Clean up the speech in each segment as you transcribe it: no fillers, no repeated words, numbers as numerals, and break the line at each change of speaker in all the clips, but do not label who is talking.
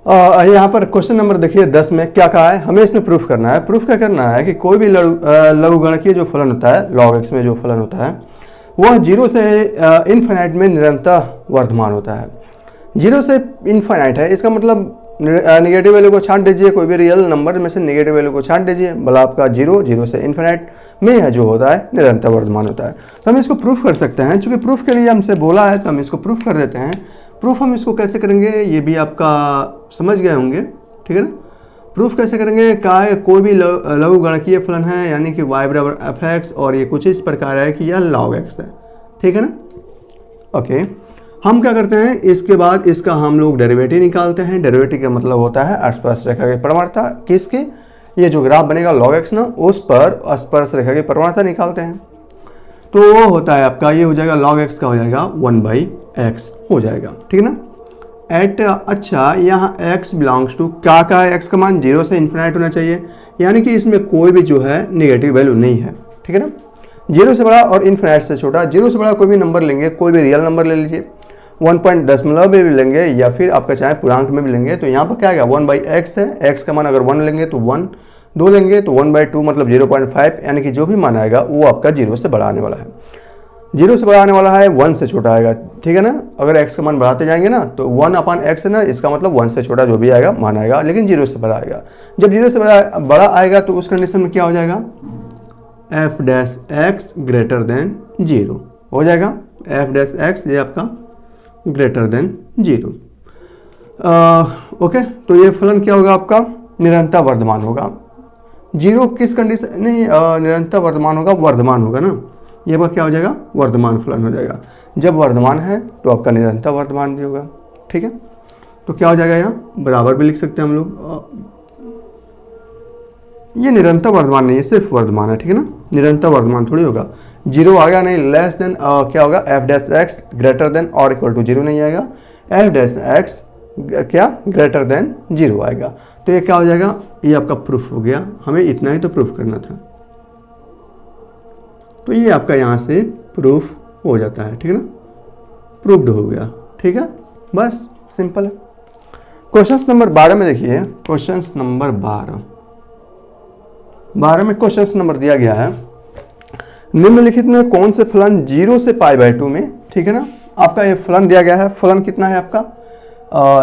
यहाँ पर question number देखिए 10 में क्या कहा है, हमें इसमें प्रूफ करना है। प्रूफ क्या करना है कि कोई भी लघुगणकीय जो फलन होता है, log x में जो फलन होता है वह 0 से इन्फिनाइट में निरंतर वर्धमान होता है। 0 से इन्फिनाइट है, इसका मतलब निगेटिव वैल्यू को छांट दीजिए, कोई भी रियल नंबर में से नेगेटिव वैल्यू को छांट दीजिए, भला आपका 0 से इन्फिनाइट में यह जो होता है निरंतर वर्धमान होता है। तो हम इसको प्रूफ कर सकते हैं, चूँकि प्रूफ के लिए हमसे बोला है तो हम इसको प्रूफ कर देते हैं। प्रूफ हम इसको कैसे करेंगे ये भी आपका समझ गए होंगे, ठीक है ना। प्रूफ कैसे करेंगे, कहा है कोई भी लघुगणकीय फलन है यानी कि y बराबर f(x) और ये कुछ इस प्रकार है कि यह log x है, ठीक है ना। ओके, हम क्या करते हैं, इसके बाद इसका हम लोग डेरिवेटिव निकालते हैं। डेरिवेटिव का मतलब होता है स्पर्श रेखा की प्रवणता, किसके, ये जो ग्राफ बनेगा log x ना, उस पर स्पर्श रेखा की प्रवणता निकालते हैं। तो वो होता है आपका, ये हो जाएगा log x का हो जाएगा 1/x हो जाएगा, ठीक है ना। एट अच्छा, यहाँ x बिलोंग्स टू क्या है, x का मान 0 से इन्फिनाइट होना चाहिए, यानी कि इसमें कोई भी जो है निगेटिव वैल्यू नहीं है, ठीक है ना। 0 से बड़ा और इन्फिनाइट से छोटा, 0 से बड़ा कोई भी नंबर लेंगे, कोई भी रियल नंबर ले लीजिए, 1.10 में भी लेंगे या फिर आपका चाहे पूर्णांक में भी लेंगे। तो यहाँ पर क्या आएगा 1/x है, x का मान अगर 1 लेंगे तो 1, 2 लेंगे तो 1/2 मतलब 0.5, यानी कि जो भी मान आएगा वो आपका 0 से बड़ा आने वाला है। 0 से बड़ा आने वाला है, 1 से छोटा आएगा, ठीक है ना। अगर x का मान बढ़ाते जाएंगे ना तो 1/x है ना, इसका मतलब 1 से छोटा जो भी आएगा मान आएगा, लेकिन 0 से बड़ा आएगा। जब 0 से बड़ा आएगा तो उस कंडीशन में क्या हो जाएगा, f(x) ग्रेटर देन 0 हो जाएगा। f(x) ये आपका ग्रेटर देन 0। ओके, तो ये फलन क्या होगा आपका, निरंतर वर्धमान होगा। 0 किस कंडीशन, नहीं निरंतर वर्धमान होगा ना, ये आपका क्या हो जाएगा, वर्धमान फलन हो जाएगा। जब वर्धमान है तो आपका निरंतर वर्धमान भी होगा, ठीक है। तो क्या हो जाएगा, यहाँ बराबर भी लिख सकते हैं हम लोग, ये निरंतर वर्धमान नहीं है, सिर्फ वर्धमान है, ठीक है ना। निरंतर वर्धमान थोड़ी होगा, 0 आ गया नहीं, लेस देन क्या होगा, f(x) ग्रेटर देन और इक्वल टू 0 नहीं आएगा, f(x) क्या ग्रेटर देन 0 आएगा। तो ये क्या हो जाएगा, ये आपका प्रूफ हो गया, हमें इतना ही तो प्रूफ करना था। तो ये आपका यहाँ से प्रूफ हो जाता है, ठीक है ना, प्रूफ्ड हो गया, ठीक है, बस सिंपल है। क्वेश्चन नंबर 12 में देखिए, क्वेश्चन नंबर 12 में क्वेश्चन नंबर दिया गया है, निम्नलिखित में कौन से फलन 0 से π/2 में, ठीक है ना, आपका ये फलन दिया गया है। फलन कितना है आपका,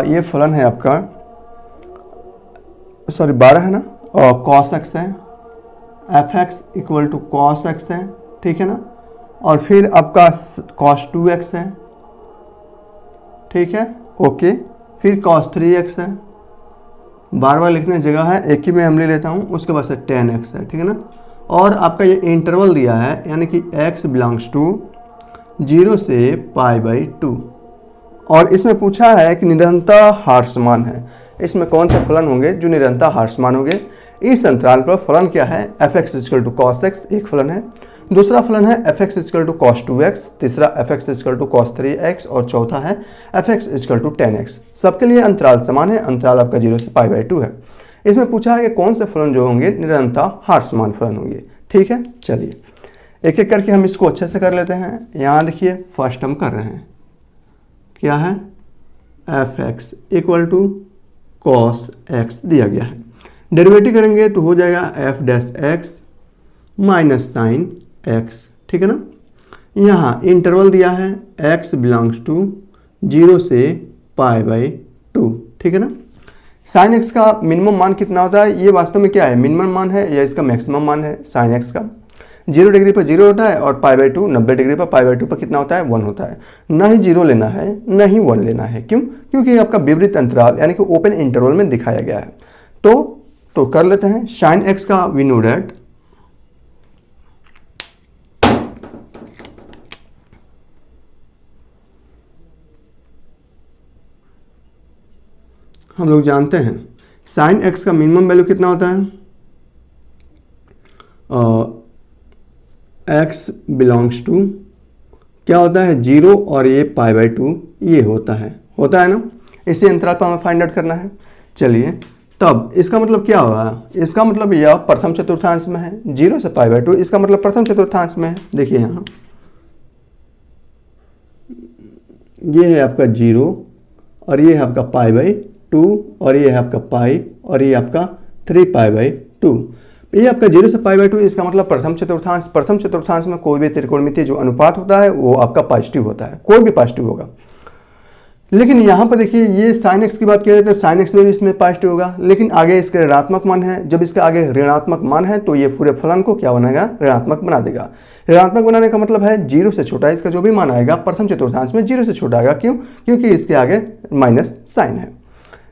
ये फलन है आपका, सॉरी 12 है ना, और cos x है, f(x) equal to cos x है, ठीक है ना, और फिर आपका cos 2x है, ठीक है, ओके, फिर cos 3x है, बार बार लिखने की जगह है, एक ही में हम ले लेता हूँ, उसके बाद से tan x है, ठीक है ना। और आपका ये इंटरवल दिया है, यानी कि x बिलोंग्स टू 0 से π/2, और इसमें पूछा है कि निरंतर ह्रासमान है, इसमें कौन से फलन होंगे जो निरंतर ह्रासमान होंगे। इस अंतराल पर फलन क्या है, f(x) = cos x एक फलन है, दूसरा फलन है f(x) = cos 2x, तीसरा f(x) = cos 3x और चौथा है f(x) = tan x। सबके लिए अंतराल समान है, अंतराल आपका 0 से π/2 है। इसमें पूछा है कि कौन से फलन जो होंगे निरंतर ह्रासमान फलन होंगे, ठीक है। चलिए एक एक करके हम इसको अच्छे से कर लेते हैं। यहाँ देखिए फर्स्ट हम कर रहे हैं, क्या है, f(x) = cos x दिया गया है, डेरिवेटिव करेंगे तो हो जाएगा f(x) माइनस sin x, ठीक है ना। यहाँ इंटरवल दिया है x बिलोंग्स टू 0 से π/2, ठीक है ना। sin x का मिनिमम मान कितना होता है, ये वास्तव में क्या है, मिनिमम मान है या इसका मैक्सिमम मान है। sin x का 0 डिग्री पर 0 होता है और π/2 90 डिग्री पर π/2 पर कितना होता है, 1 होता है। न ही 0 लेना है न ही 1 लेना है, क्यों, क्योंकि आपका विपरीत अंतराल यानी कि ओपन इंटरवल में दिखाया गया है। तो कर लेते हैं sin x का, वी नो दैट हम लोग जानते हैं sin x का मिनिमम वैल्यू कितना होता है, x बिलोंग्स टू क्या होता है 0 और ये π/2 ये होता है ना। इसी अंतराल पर हमें फाइंड आउट करना है। चलिए तब इसका मतलब क्या हुआ, इसका मतलब यह प्रथम चतुर्थांश में है, 0 से π/2 इसका मतलब प्रथम चतुर्थांश में है। देखिए यहाँ ये है आपका 0 और ये है आपका π/2, 2 और ये है आपका पाई और ये आपका 3π/2। ये आपका 0 से π/2, इसका मतलब प्रथम चतुर्थांश में कोई भी त्रिकोणमितीय जो अनुपात होता है वो आपका पॉजिटिव होता है, कोई भी पॉजिटिव होगा। लेकिन यहाँ पर देखिए ये sin x की बात करें तो sin x में भी इसमें पॉजिटिव होगा, लेकिन आगे इसके ऋणात्मक मान है। जब इसके आगे ऋणात्मक मान है तो ये पूरे फलन को क्या बनाएगा, ऋणात्मक बना देगा। ऋणात्मक बनाने का मतलब है 0 से छोटा, इसका जो भी मान आएगा प्रथम चतुर्थांश में 0 से छोटा आएगा। क्यों? क्योंकि इसके आगे माइनस साइन है।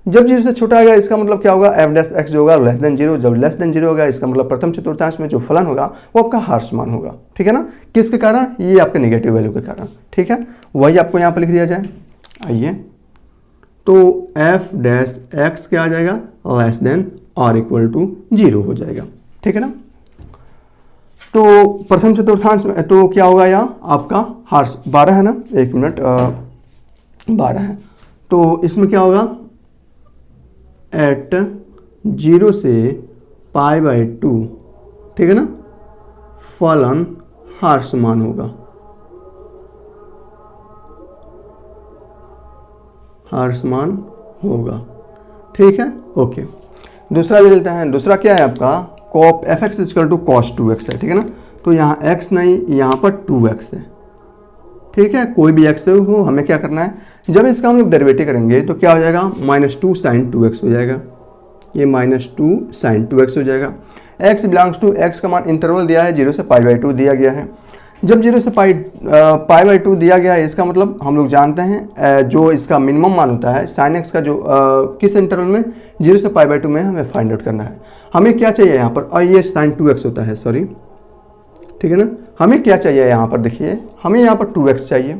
जब 0 से छोटा आएगा इसका मतलब क्या होगा, f' जो होगा लेस देन 0। जब लेस देन 0 होगा इसका मतलब प्रथम चतुर्थांश में जो फलन होगा वो आपका हर्ष मान होगा। ठीक है ना, किसके कारण, ये आपके नेगेटिव वैल्यू के कारण। ठीक है, वही आपको यहाँ पर लिख दिया जाए। आइए तो f' क्या आ जाएगा, लेस देन और इक्वल टू 0 हो जाएगा। ठीक है ना, तो प्रथम चतुर्थांश में तो क्या होगा, यहाँ आपका हर्ष 12 है ना, 1 मिनट 12 है, तो इसमें क्या होगा, एट 0 से π/2। ठीक है ना, फलन हर्ष मान होगा, हर्ष मान होगा। ठीक है, ओके। दूसरा ले लेते हैं। दूसरा क्या है आपका, cos fx = cos 2x है। ठीक है ना, तो यहाँ x नहीं, यहाँ पर 2x है। ठीक है, कोई भी x हो, हमें क्या करना है, जब इसका हम लोग डेरिवेटिव करेंगे तो क्या हो जाएगा, -2 sin 2x हो जाएगा। ये -2 sin 2x हो जाएगा। x बिलोंग्स टू, x का मान इंटरवल दिया है 0 से π/2 दिया गया है। जब 0 से π/2 दिया गया है, इसका मतलब हम लोग जानते हैं जो इसका मिनिमम मान होता है sin x का, जो किस इंटरवल में, 0 से π/2 में हमें फाइंड आउट करना है। हमें क्या चाहिए यहाँ पर, और ये sin 2x होता है, सॉरी। ठीक है ना, हमें क्या चाहिए यहाँ पर, देखिए हमें यहाँ पर 2x चाहिए।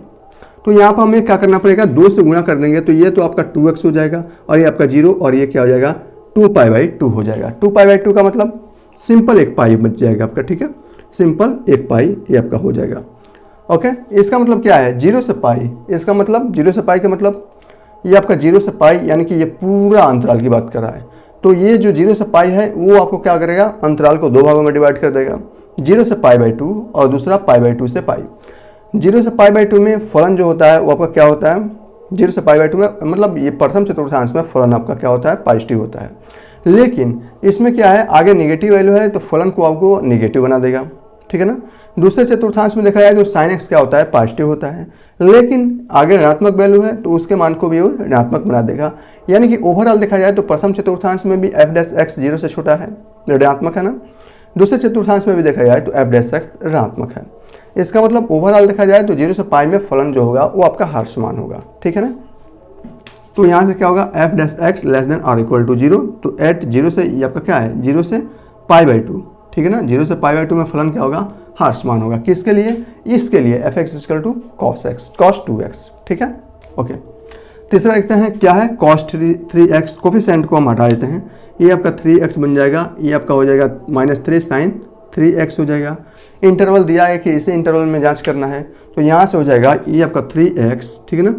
तो यहाँ पर हमें क्या करना पड़ेगा, 2 से गुणा कर देंगे तो ये तो आपका 2x हो जाएगा और ये आपका 0 और ये क्या हो जाएगा, 2π/2 हो जाएगा। 2π/2 का मतलब सिंपल 1 पाई बच जाएगा आपका। ठीक है, सिंपल 1 पाई ये आपका हो जाएगा। ओके, इसका मतलब क्या है, 0 से पाई, इसका मतलब 0 से पाई का मतलब ये आपका 0 से पाई, यानी कि ये पूरा अंतराल की बात कर रहा है। तो ये जो 0 से पाई है वो आपको क्या करेगा, अंतराल को 2 भागों में डिवाइड कर देगा, 0 से π/2 और दूसरा π/2 से पाई। 0 से π/2 में फलन जो होता है वो आपका क्या होता है, 0 से π/2 में मतलब ये प्रथम चतुर्थांश में फलन आपका क्या होता है, पॉजिटिव होता है। लेकिन इसमें क्या है, आगे नेगेटिव वैल्यू है तो फलन को आपको नेगेटिव बना देगा। ठीक है ना, दूसरे चतुर्थांश में देखा जाए तो sin x क्या होता है, पॉजिटिव होता है, लेकिन आगे ऋणात्मक वैल्यू है तो उसके मान को भी वो ऋणात्मक बना देगा। यानी कि ओवरऑल देखा जाए तो प्रथम चतुर्थांश में भी f' 0 से छोटा है, ऋणात्मक है ना, दूसरे चतुर्थांश में भी देखा जाए तो f' ऋणात्मक है। इसका मतलब ओवरऑल देखा जाए तो 0 से पाई में फलन जो होगा वो आपका हर्ष मान होगा। ठीक है ना, तो यहाँ से क्या होगा, f' लेस देन और इक्वल टू 0। तो एट 0 से ये आपका क्या है, 0 से π/2। ठीक है ना, 0 से π/2 में फलन क्या होगा, हर्ष मान होगा। किसके लिए, इसके लिए, fx = cos 2x। ठीक है, ओके। तीसरा देखते हैं क्या है, cos 3x, कोफिशिएंट को हम हटा देते हैं, ये आपका 3x बन जाएगा, ये आपका हो जाएगा -3 sin 3x हो जाएगा। इंटरवल दिया है कि इसे इंटरवल में जांच करना है, तो यहाँ से हो जाएगा ये आपका 3x। ठीक है ना,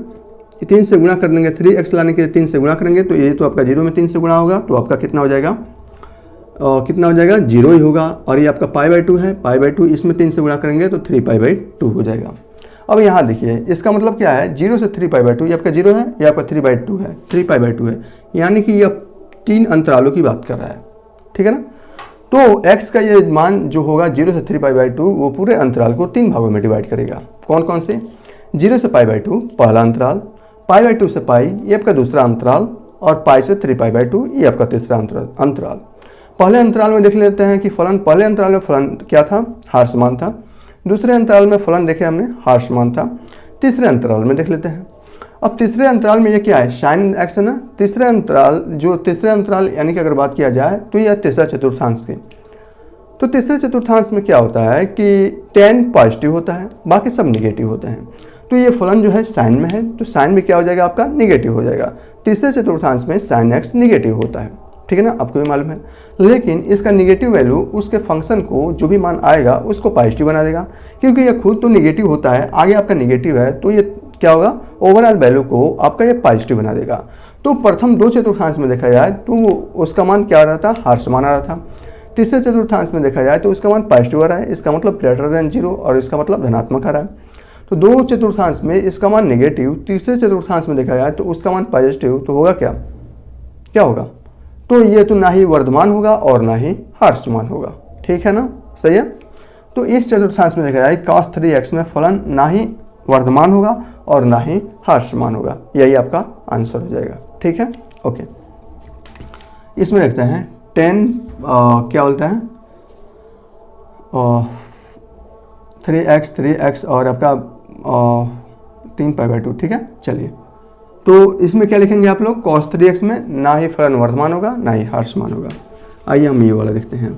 3 से गुणा कर देंगे, 3x लाने के लिए 3 से गुणा करेंगे तो ये तो आपका 0 में 3 से गुणा होगा तो आपका कितना हो जाएगा, कितना हो जाएगा, 0 ही होगा। और ये आपका π/2 है, π/2 इसमें 3 से गुणा करेंगे तो 3π/2 हो जाएगा। अब यहाँ देखिए इसका मतलब क्या है, 0 से 3π/2, ये आपका 0 है, ये आपका 3/2 है, 3π/2 है, यानी कि ये 3 अंतरालों की बात कर रहा है। ठीक है ना, तो x का ये मान जो होगा 0 से 3π/2 वो पूरे अंतराल को 3 भागों में डिवाइड करेगा। कौन कौन से, 0 से π/2 पहला अंतराल, π/2 से पाई ये आपका दूसरा अंतराल, और पाई से 3π/2 ये आपका तीसरा अंतराल। पहले अंतराल में देख लेते हैं कि फलन, पहले अंतराल में फलन क्या था, हर्ष मान था। दूसरे अंतराल में फलन देखे हमने, हर्ष मान था। तीसरे अंतराल में देख लेते हैं। अब तीसरे अंतराल में ये क्या है, sin x है ना। तीसरे अंतराल यानी कि अगर बात किया जाए तो यह तीसरा चतुर्थांश की, तो तीसरे चतुर्थांश में क्या होता है कि tan पॉजिटिव होता है, बाकी सब निगेटिव होते हैं। तो ये फलन जो है साइन में है, तो साइन में क्या हो जाएगा आपका, निगेटिव हो जाएगा। तीसरे चतुर्थांश में sin x निगेटिव होता है। ठीक है ना, आपको भी मालूम है, लेकिन इसका निगेटिव वैल्यू उसके फंक्शन को जो भी मान आएगा उसको पॉजिटिव बना देगा, क्योंकि ये खुद तो निगेटिव होता है, आगे आपका निगेटिव है तो ये क्या होगा, ओवरऑल वैल्यू को आपका ये पॉजिटिव बना देगा। तो प्रथम 2 चतुर्थांश में देखा जाए तो उसका मान क्या आ रहा था, हर्ष मान आ रहा था। तीसरे चतुर्थांश में देखा जाए तो उसका मान पॉजिटिव आ रहा है, इसका मतलब ग्रेटर देन 0 और इसका मतलब धनात्मक आ रहा है। तो 2 चतुर्थांश में इसका मान नेगेटिव, तीसरे चतुर्थांश में देखा जाए तो उसका मान पॉजिटिव, तो होगा क्या, क्या होगा, तो ये तो ना ही वर्धमान होगा और ना ही ह्रासमान होगा, ठीक है ना, सही है। तो इस चतुर्थांश में देखा जाए cos 3x में फलन ना ही वर्धमान होगा और ना ही ह्रासमान होगा, यही आपका आंसर हो जाएगा, ठीक है। ओके, इसमें लिखते हैं 10 क्या बोलते हैं 3x और आपका 3π/2, ठीक है। चलिए, तो इसमें क्या लिखेंगे आप लोग, cos 3x में ना ही फलन वर्धमान होगा ना ही ह्रासमान होगा। आइए हम ये वाला देखते हैं।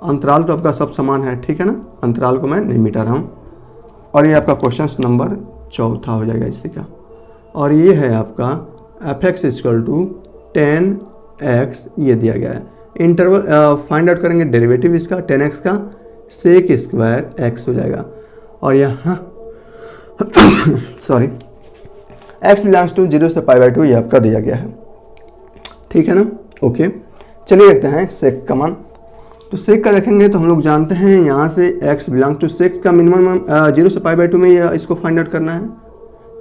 अंतराल तो आपका सब समान है, ठीक है ना, अंतराल को मैं नहीं मिटा रहा हूँ। और ये आपका क्वेश्चन नंबर 4 हो जाएगा इससे का, और ये है आपका fx = 10x, ये दिया गया है। इंटरवल फाइंड आउट करेंगे डेरिवेटिव इसका 10x का, sec² x हो जाएगा। और यहाँ सॉरी x बिलोंग्स टू 0 से π/2 ये आपका दिया गया है, ठीक है ना। ओके, चलिए देखते हैं सेक का मान। तो सेक का देखेंगे तो हम लोग जानते हैं यहाँ से x बिलोंग्स टू सेक का मिनिमम 0 से π/2 में इसको फाइंड आउट करना है,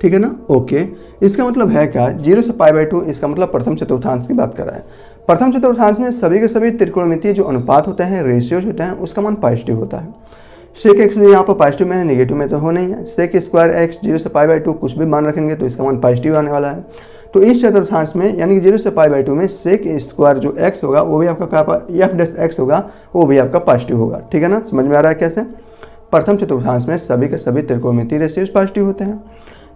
ठीक है ना। ओके, इसका मतलब है क्या, 0 से π/2, इसका मतलब प्रथम चतुर्थांश की बात कर रहा है। प्रथम चतुर्थांश में सभी के सभी त्रिकोणमितीय जो अनुपात होते हैं, रेशियोज होते हैं, उसका मान पॉजिटिव होता है। सेक एक्स भी यहाँ पर पॉजिटिव में है, नेगेटिव में तो हो नहीं है। sec² x 0 से π/2 कुछ भी मान रखेंगे तो इसका मान पॉजिटिव आने वाला है। तो इस चतुर्थांश में यानी कि 0 से π/2 में sec² जो x होगा वो भी आपका क्या f' होगा, वो भी आपका पॉजिटिव होगा, ठीक है ना। समझ में आ रहा है कैसे। प्रथम चतुर्थांश में सभी के सभी त्रिकोणमितीय रेशियोज पॉजिटिव होते हैं।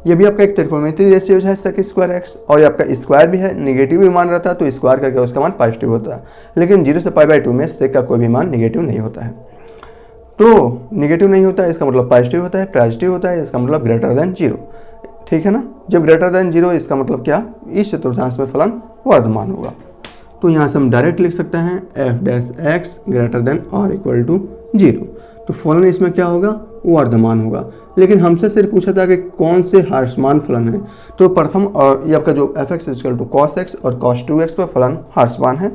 ये भी आपका एक त्रिकोणमितीय रेशियोज है sec² x, और ये आपका स्क्वायर भी है, निगेटिव भी मान रहता है तो स्क्वायर करके उसका मान पॉजिटिव होता है। लेकिन 0 से π/2 में sec का कोई भी मान निगेटिव नहीं होता है। तो निगेटिव नहीं होता है इसका मतलब पॉजिटिव होता है, पॉजिटिव होता है इसका मतलब ग्रेटर देन 0, ठीक है ना। जब ग्रेटर देन 0 इसका मतलब क्या, इस चतुर्थांश में फलन वर्धमान होगा। तो यहाँ से हम डायरेक्ट लिख सकते हैं f' ग्रेटर देन और इक्वल टू 0। तो फलन इसमें क्या होगा, वर्धमान होगा। लेकिन हमसे सिर्फ पूछा था कि कौन से ह्रासमान फलन है, तो प्रथम और ये आपका जो fx = cos x और cos 2x पर फलन ह्रासमान है,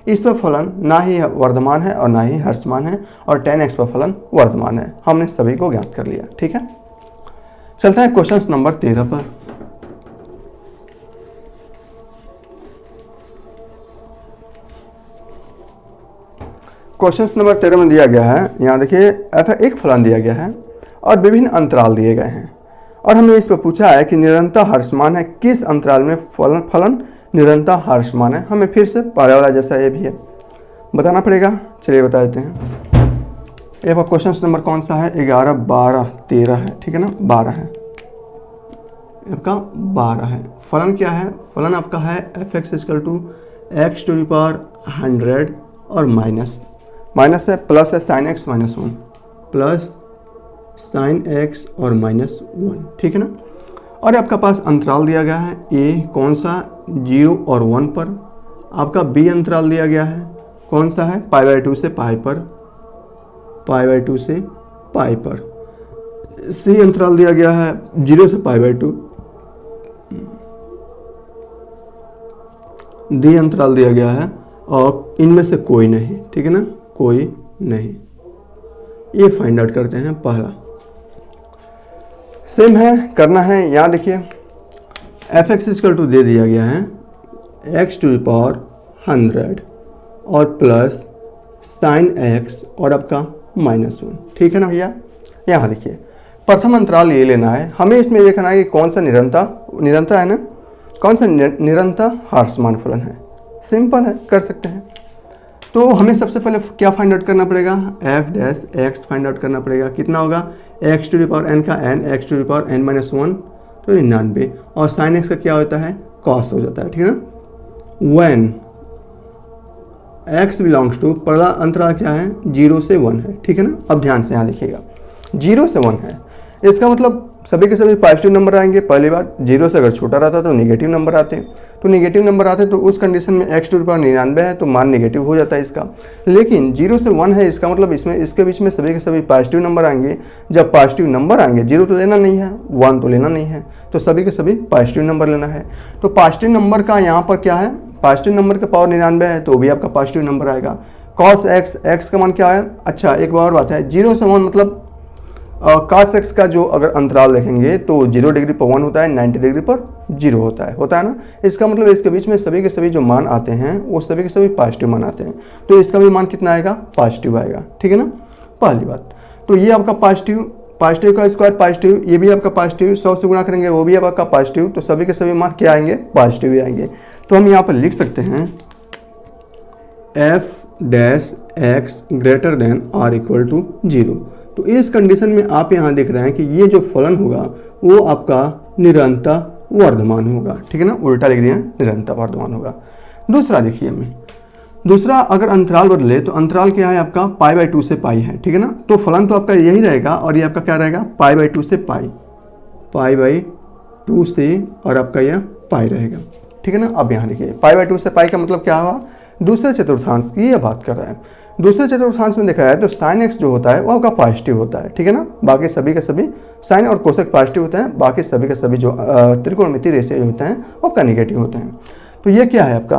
इस पर फलन ना ही वर्धमान है और ना ही ह्रासमान है, और 10x पर फलन वर्धमान है। हमने सभी को ज्ञात कर लिया, ठीक है। चलते हैं क्वेश्चन नंबर 13 पर। क्वेश्चन नंबर 13 में दिया गया है, यहाँ देखिए एक फलन दिया गया है और विभिन्न अंतराल दिए गए हैं, और हमें इस पर पूछा है कि निरंतर ह्रासमान है, किस अंतराल में फलन निरंतर ह्रासमान है। हमें फिर से पहले वाला जैसा ये भी है बताना पड़ेगा। चलिए बता देते हैं। ये क्वेश्चन नंबर कौन सा है, 11, 12, 13 है, ठीक है ना, 12 है, आपका 12 है। फलन क्या है, फलन आपका है fx = x⁻100 और माइनस है, प्लस है sin x - 1 plus sin x और -1, ठीक है ना। और आपका पास अंतराल दिया गया है a, कौन सा, 0 और 1 पर। आपका b अंतराल दिया गया है, कौन सा है, π/2 से π पर, π/2 से π पर। c अंतराल दिया गया है 0 से π/2। d अंतराल दिया गया है और इनमें से कोई नहीं, ठीक है ना, कोई नहीं। ये फाइंड आउट करते हैं। पहला सेम है, करना है। यहाँ देखिए fx = दे दिया गया है x⁻100 और प्लस sin x और आपका -1, ठीक है ना भैया। यहाँ देखिए प्रथम अंतराल ये लेना है, हमें इसमें देखना है कि कौन सा निरंतर है ना, कौन सा निरंतर ह्रासमान फलन है। सिंपल है, कर सकते हैं। तो हमें सबसे पहले क्या फाइंड आउट करना पड़ेगा, f' फाइंड आउट करना पड़ेगा। कितना होगा, x⁻n का n, x⁻n - 1 तो 99, और sin x का क्या होता है, cos हो जाता है, ठीक है ना। when x बिलोंग्स टू, पहला अंतराल क्या है, 0 से 1 है, ठीक है ना। अब ध्यान से यहाँ देखिएगा, 0 से 1 है, इसका मतलब सभी के सभी पॉजिटिव नंबर आएंगे। पहली बात, 0 से अगर छोटा रहता तो नेगेटिव नंबर आते, तो नेगेटिव नंबर आते तो उस कंडीशन में x⁻99 है तो मान नेगेटिव हो जाता है इसका। लेकिन 0 से 1 है, इसका मतलब इसमें इसके बीच में सभी के सभी पॉजिटिव नंबर आएंगे। जब पॉजिटिव नंबर आएंगे, 0 तो लेना नहीं है, 1 तो लेना नहीं है, तो सभी के सभी पॉजिटिव नंबर लेना है। तो पॉजिटिव नंबर का यहाँ पर क्या है, पॉजिटिव नंबर का पावर 99 है तो भी आपका पॉजिटिव नंबर आएगा। cos x, x का मान क्या है, अच्छा एक और बात है, 0 से 1 मतलब cos x का जो अगर अंतराल देखेंगे तो 0 डिग्री पर 1 होता है, 90 डिग्री पर 0 होता है ना। इसका मतलब इसके बीच में सभी के सभी जो मान आते हैं वो सभी के सभी पॉजिटिव मान आते हैं, तो इसका भी मान कितना आएगा, पॉजिटिव आएगा, ठीक है ना, पहली बात। तो ये आपका पॉजिटिव का स्क्वायर पॉजिटिव, ये भी आपका पॉजिटिव, 100 से गुणा करेंगे वो भी आपका पॉजिटिव, तो सभी के सभी मान क्या आएंगे, पॉजिटिव ही आएंगे। तो हम यहाँ पर लिख सकते हैं f' greater than or equal to 0। तो इस कंडीशन में आप यहाँ देख रहे हैं कि ये जो फलन होगा वो आपका निरंतर वर्धमान होगा, ठीक है ना, उल्टा लिख दिया, निरंतर वर्धमान होगा। दूसरा देखिए हमें, दूसरा अगर अंतराल बदले तो अंतराल क्या है आपका π/2 से पाई है, ठीक है ना। तो फलन तो आपका यही रहेगा और ये आपका क्या रहेगा, π/2 से पाई, π/2 से और आपका यह पाई रहेगा, ठीक है ना। अब यहाँ देखिए π/2 से पाई का मतलब क्या हुआ, दूसरे चतुर्थांश की यह बात कर रहा है। दूसरे चतुर्थांश में देखा जाए तो sin x जो होता है वो आपका पॉजिटिव होता है, ठीक है ना। बाकी सभी के सभी साइन और कोसेक पॉजिटिव होते हैं, बाकी सभी के सभी जो त्रिकोणमितीय रेशियो जो होते हैं वो आपका निगेटिव होते हैं। तो ये क्या है आपका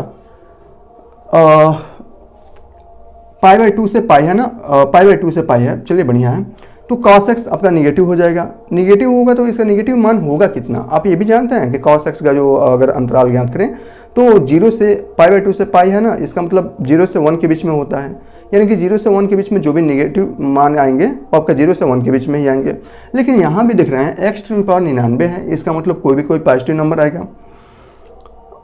π/2 से पाई है ना, π/2 से पाई है, चलिए बढ़िया है। तो cos x आपका निगेटिव हो जाएगा, निगेटिव होगा तो इसका निगेटिव मान होगा कितना, आप ये भी जानते हैं कि cos x का जो अगर अंतराल ज्ञात करें तो 0 से π/2 से पाई है ना, इसका मतलब 0 से 1 के बीच में होता है, यानी कि 0 से 1 के बीच में जो भी निगेटिव मान आएंगे वो आपका 0 से 1 के बीच में ही आएंगे। लेकिन यहाँ भी दिख रहे हैं x⁻99 है, इसका मतलब कोई पॉजिटिव नंबर आएगा।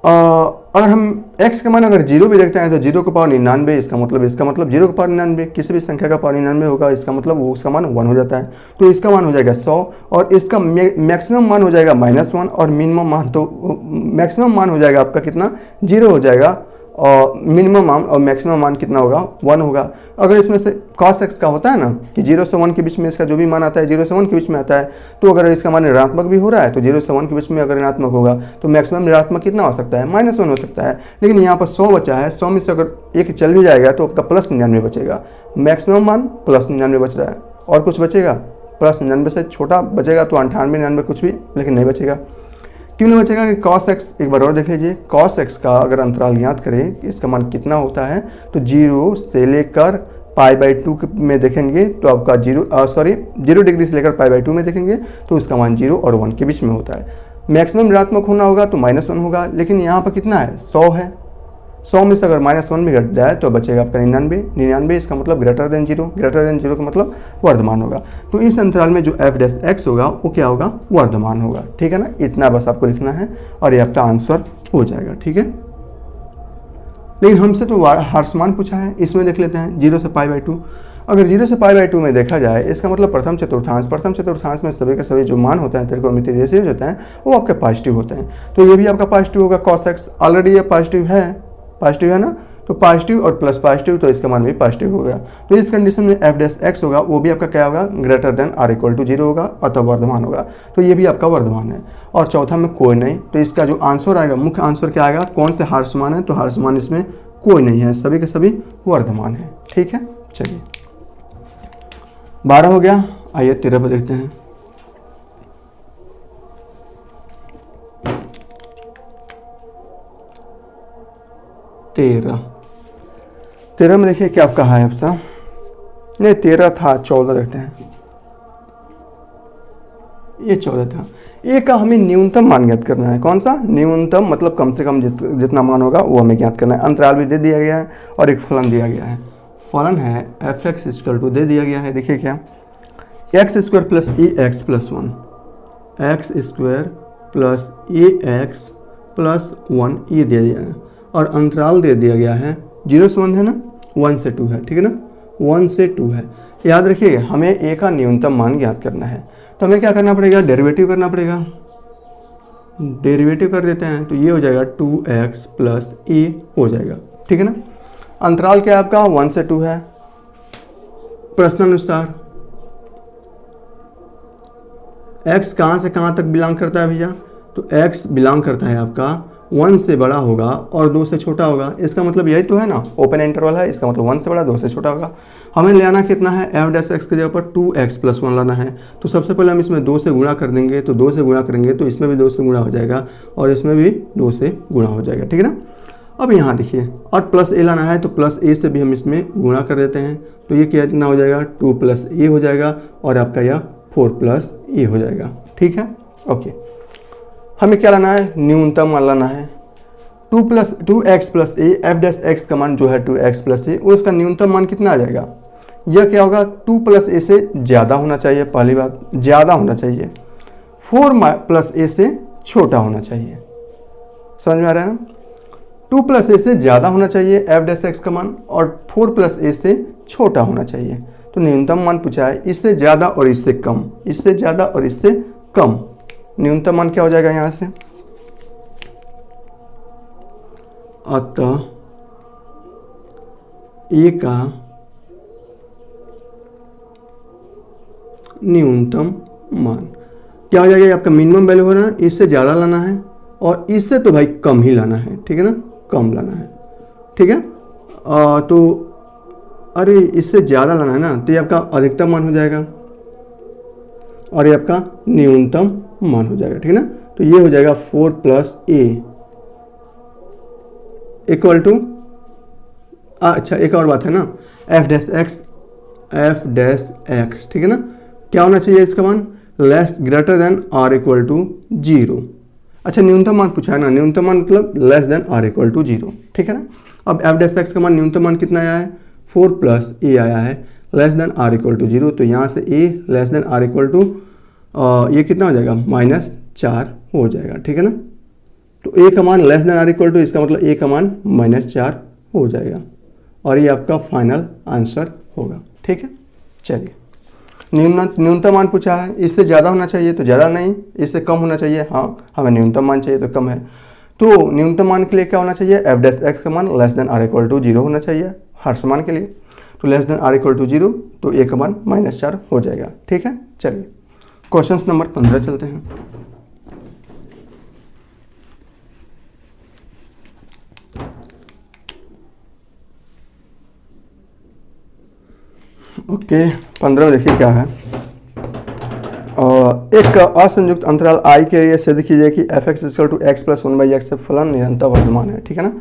अगर हम x का मान अगर 0 भी देखते हैं तो 0⁻99, इसका मतलब 0⁻99 किसी भी संख्या का पावर 99 होगा, इसका मतलब वो उसका मान 1 हो जाता है, तो इसका मान हो जाएगा 100 और इसका मैक्सिमम मान हो जाएगा -1 और मिनिमम मान, तो मैक्सिमम मान हो जाएगा आपका कितना, 0 हो जाएगा और मिनिमम मान और मैक्सिमम मान कितना होगा, 1 होगा। अगर इसमें से cos x का होता है ना कि 0 से 1 के बीच में इसका जो भी मान आता है 0 से 1 के बीच में आता है, तो अगर इसका मान ऋणात्मक भी हो रहा है तो 0 से 1 के बीच में अगर ऋणात्मक होगा तो मैक्सिमम ऋणात्मक कितना हो सकता है, -1 हो सकता है। लेकिन यहाँ पर 100 बचा है, 100 में से अगर एक चल भी जाएगा तो आपका +99 बचेगा, मैक्सिमम मान +99 बच रहा है, और कुछ बचेगा +99 से छोटा बचेगा तो 98, 99 कुछ भी, लेकिन नहीं बचेगा। क्यों नहीं बचेगा कि cos x एक बार और देख लीजिए, cos x का अगर अंतराल ज्ञात करें इसका मान कितना होता है, तो 0 से लेकर π/2 में देखेंगे तो आपका 0 डिग्री से लेकर π/2 में देखेंगे तो उसका मान 0 और 1 के बीच में होता है। मैक्सिमम ऋणात्मक होना होगा तो -1 होगा, लेकिन यहाँ पर कितना है, 100 है, 100 में से अगर -1 भी घट जाए तो बचेगा आपका 99, इसका मतलब ग्रेटर देन 0 का मतलब वर्धमान होगा। तो इस अंतराल में जो f' होगा वो क्या होगा, वर्धमान होगा, ठीक है ना। इतना बस आपको लिखना है और ये आपका आंसर हो जाएगा, ठीक है। लेकिन हमसे तो हर्षमान पूछा है, इसमें देख लेते हैं 0 से π/2। अगर 0 से π/2 में देखा जाए इसका मतलब प्रथम चतुर्थांश में सभी के सभी जो मान होते हैं त्रिकोणमितीय रेशियो होते हैं वो आपके पॉजिटिव होते हैं, तो ये भी आपका पॉजिटिव होगा। cos x ऑलरेडी ये पॉजिटिव है ना, तो पॉजिटिव और प्लस पॉजिटिव, तो इसका मान भी पॉजिटिव होगा। तो इस कंडीशन में f' होगा वो भी आपका क्या होगा, greater than or equal to 0 होगा, अतः वर्धमान होगा, तो ये भी आपका वर्धमान है। और चौथा में कोई नहीं, तो इसका जो आंसर आएगा, मुख्य आंसर क्या आएगा, कौन से हर्षमान है, तो हर्षमान इसमें कोई नहीं है, सभी के सभी वर्धमान है, ठीक है। चलिए 12 हो गया, आइए 13 पर देखते हैं। तेरह में देखिए क्या कहा है आपका, नहीं 13 था, 14 देखते हैं, ये 14 था। ए का हमें न्यूनतम मान ज्ञात करना है, कौन सा न्यूनतम, मतलब कम से कम जितना मान होगा वो हमें ज्ञात करना है। अंतराल भी दे दिया गया है और एक फलन दिया गया है, फलन है f(x) = दे दिया गया है, देखिए क्या, x² + ax + 1, x² + ax + 1 ये दे दिया है, और अंतराल दे दिया गया है 0 से 1 है ना, 1 से 2 है, ठीक है ना, 1 से 2 है। याद रखिए हमें ए का न्यूनतम मान ज्ञात करना है, तो हमें क्या करना पड़ेगा, डेरिवेटिव करना पड़ेगा। डेरिवेटिव कर देते हैं तो ये हो जाएगा 2x + a हो जाएगा, ठीक है ना। अंतराल क्या है आपका, 1 से 2 है। प्रश्नानुसार x कहाँ से कहाँ तक बिलोंग करता है भैया, तो x बिलोंग करता है आपका 1 से बड़ा होगा और 2 से छोटा होगा, इसका मतलब यही तो है ना, ओपन इंटरवल है, इसका मतलब 1 से बड़ा 2 से छोटा होगा। हमें लेना कितना है, f' की जगह पर 2x + 1 लाना है, तो सबसे पहले हम इसमें 2 से गुणा कर देंगे, तो 2 से गुणा करेंगे तो इसमें भी 2 से गुणा हो जाएगा और इसमें भी 2 से गुणा हो जाएगा, ठीक है ना। अब यहाँ देखिए, और प्लस a लाना है तो प्लस a से भी हम इसमें गुणा कर देते हैं, तो ये कितना हो जाएगा, 2 + a हो जाएगा और आपका यह 4 प्लस ए हो जाएगा। ठीक है, ओके। हमें क्या लाना है, न्यूनतम मान लाना है। 2x प्लस ए, एफ डैश एक्स का मान जो है 2x प्लस ए, उसका न्यूनतम मान कितना आ जाएगा, यह क्या होगा 2 प्लस ए से ज़्यादा होना चाहिए, पहली बात ज़्यादा होना चाहिए, 4 प्लस ए से छोटा होना चाहिए। समझ में आ रहा है ना, 2 प्लस ए से ज़्यादा होना चाहिए एफ डैश एक्स का मान, और 4 प्लस ए से छोटा होना चाहिए। तो न्यूनतम मान पूछा है, इससे ज़्यादा और इससे कम, इससे ज़्यादा और इससे कम। न्यूनतम मान क्या हो जाएगा यहाँ से, अतः ए का न्यूनतम मान क्या हो जाएगा, ये आपका मिनिमम वैल्यू हो रहा है, इससे ज़्यादा लाना है और इससे तो भाई कम ही लाना है। ठीक है ना, कम लाना है। ठीक है, तो अरे इससे ज़्यादा लाना है ना, तो ये आपका अधिकतम मान हो जाएगा और ये आपका न्यूनतम मान हो जाएगा। ठीक है ना, तो ये हो जाएगा 4 प्लस ए इक्वल टू, अच्छा एक और बात है ना, एफ डैश एक्स। ठीक है ना, क्या होना चाहिए इसका मान, less greater than or equal to 0। अच्छा न्यूनतम मान पूछा है ना, न्यूनतम मान मतलब less than or equal to 0। ठीक है ना, अब एफ डैश एक्स का मान न्यूनतम मान कितना आया है, 4 प्लस ए आया है, less than or equal to 0। तो यहाँ से A less than or equal to ये कितना हो जाएगा, -4 हो जाएगा। ठीक है ना, तो ए का मान less than or equal to, इसका मतलब ए का मान -4 हो जाएगा और ये आपका फाइनल आंसर होगा। ठीक है, चलिए न्यूनतम मान पूछा है, इससे ज़्यादा होना चाहिए तो ज़्यादा नहीं, इससे कम होना चाहिए, हाँ हमें न्यूनतम मान चाहिए तो कम है। तो न्यूनतम मान के लिए क्या होना चाहिए, एफ डैश एक्स का मान less than or equal to 0 होना चाहिए हर समान के लिए। तो less than or equal to 0, तो ए का मान -4 हो जाएगा। ठीक है, चलिए क्वेश्चन नंबर 15 चलते हैं। ओके 15 में देखिए क्या है, एक असंयुक्त अंतराल आई के लिए सिद्ध कीजिए कि F X equal to X plus 1/x से फलन निरंतर वर्धमान है। ठीक है ना,